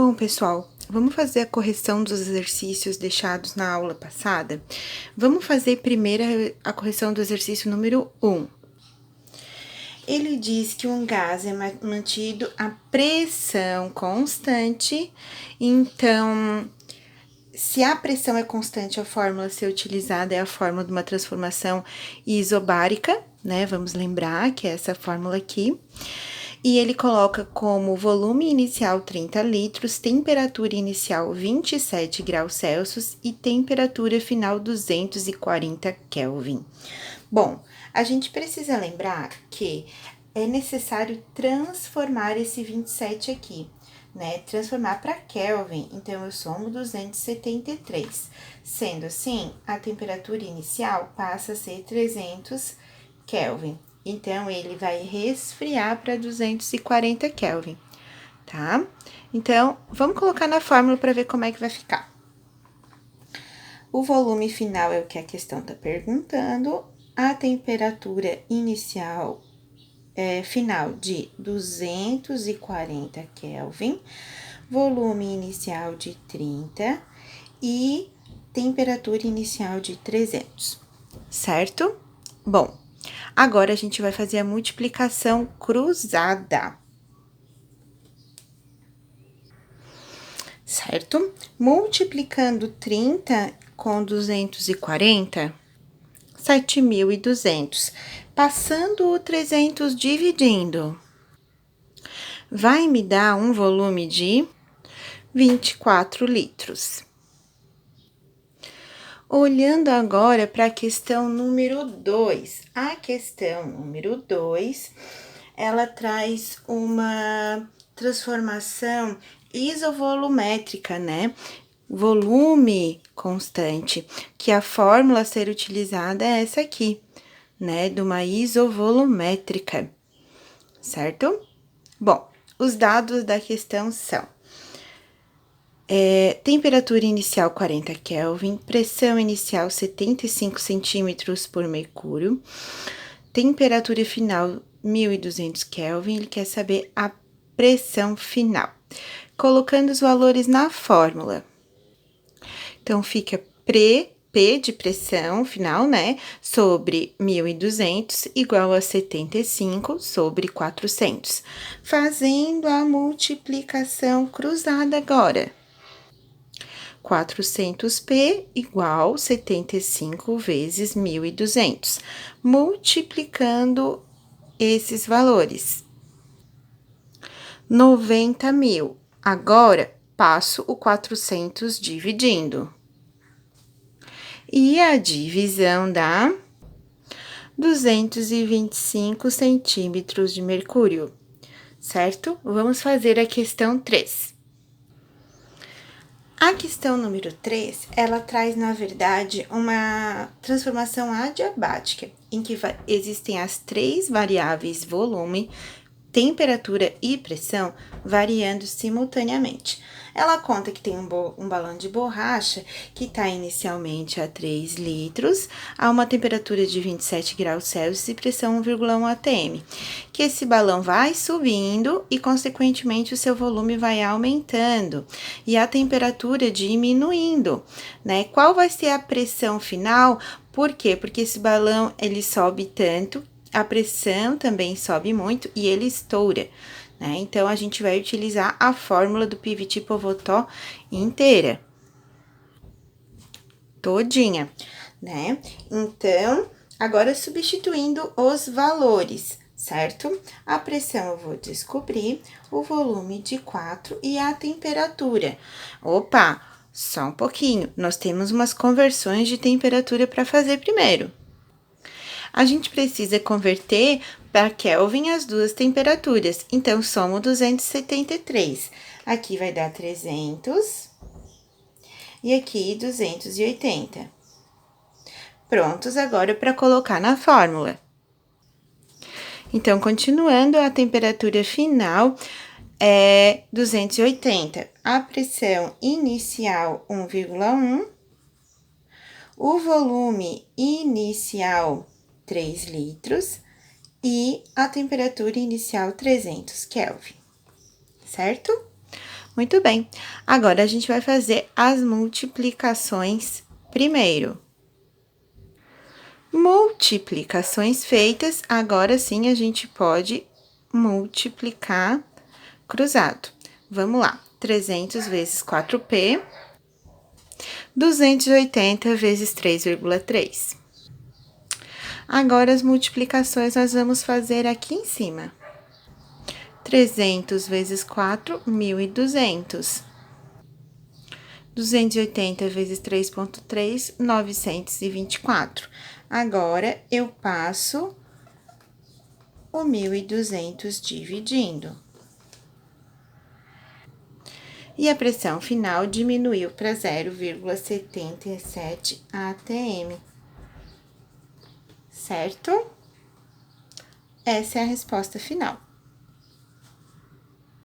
Bom, pessoal, vamos fazer a correção dos exercícios deixados na aula passada? Vamos fazer primeiro a correção do exercício número 1. Ele diz que um gás é mantido a pressão constante, então, se a pressão é constante, a fórmula a ser utilizada é a fórmula de uma transformação isobárica, né? Vamos lembrar que é essa fórmula aqui. E ele coloca como volume inicial 30 litros, temperatura inicial 27 graus Celsius e temperatura final 240 Kelvin. Bom, a gente precisa lembrar que é necessário transformar esse 27 aqui, né? Transformar para Kelvin, então eu somo 273. Sendo assim, a temperatura inicial passa a ser 300 Kelvin. Então, ele vai resfriar para 240 Kelvin, tá? Então, vamos colocar na fórmula para ver como é que vai ficar. O volume final é o que a questão está perguntando. A temperatura inicial final de 240 Kelvin. Volume inicial de 30 e temperatura inicial de 300, certo? Bom, agora a gente vai fazer a multiplicação cruzada. Certo? Multiplicando 30 com 240, 7.200. Passando o 300 dividindo, vai me dar um volume de 24 litros. Olhando agora para a questão número 2. A questão número 2, ela traz uma transformação isovolumétrica, né? Volume constante, que a fórmula a ser utilizada é essa aqui, né? De uma isovolumétrica, certo? Bom, os dados da questão são: temperatura inicial 40 Kelvin, pressão inicial 75 centímetros por mercúrio, temperatura final 1.200 Kelvin, ele quer saber a pressão final. Colocando os valores na fórmula. Então, fica P de pressão final, né, sobre 1.200 igual a 75 sobre 400. Fazendo a multiplicação cruzada agora. 400P igual 75 vezes 1.200. Multiplicando esses valores. 90.000. Agora, passo o 400 dividindo. E a divisão dá 225 centímetros de mercúrio, certo? Vamos fazer a questão 3. A questão número 3, ela traz, na verdade, uma transformação adiabática, em que existem as três variáveis volume, temperatura e pressão variando simultaneamente. Ela conta que tem um balão de borracha que está inicialmente a 3 litros, a uma temperatura de 27 graus Celsius e pressão 1,1 atm. Que esse balão vai subindo e, consequentemente, o seu volume vai aumentando e a temperatura diminuindo, né? Qual vai ser a pressão final? Por quê? Porque esse balão, ele sobe tanto, a pressão também sobe muito e ele estoura, né? Então, a gente vai utilizar a fórmula do Pivot-Povetot inteira. Todinha, né? Então, agora substituindo os valores, certo? A pressão eu vou descobrir, o volume de 4 e a temperatura. Opa, só um pouquinho, nós temos umas conversões de temperatura para fazer primeiro. A gente precisa converter para Kelvin as duas temperaturas, então, somo 273. Aqui vai dar 300 e aqui 280. Prontos agora para colocar na fórmula. Então, continuando, a temperatura final é 280. A pressão inicial, 1,1. O volume inicial, 3 litros, e a temperatura inicial 300 Kelvin, certo? Muito bem. Agora, a gente vai fazer as multiplicações primeiro. Multiplicações feitas, agora sim a gente pode multiplicar cruzado. Vamos lá, 300 vezes 4p, 280 vezes 3,3. Agora, as multiplicações nós vamos fazer aqui em cima. 300 vezes 4, 1.200. 280 vezes 3,3, 924. Agora, eu passo o 1.200 dividindo. E a pressão final diminuiu para 0,77 atm. Certo? Essa é a resposta final.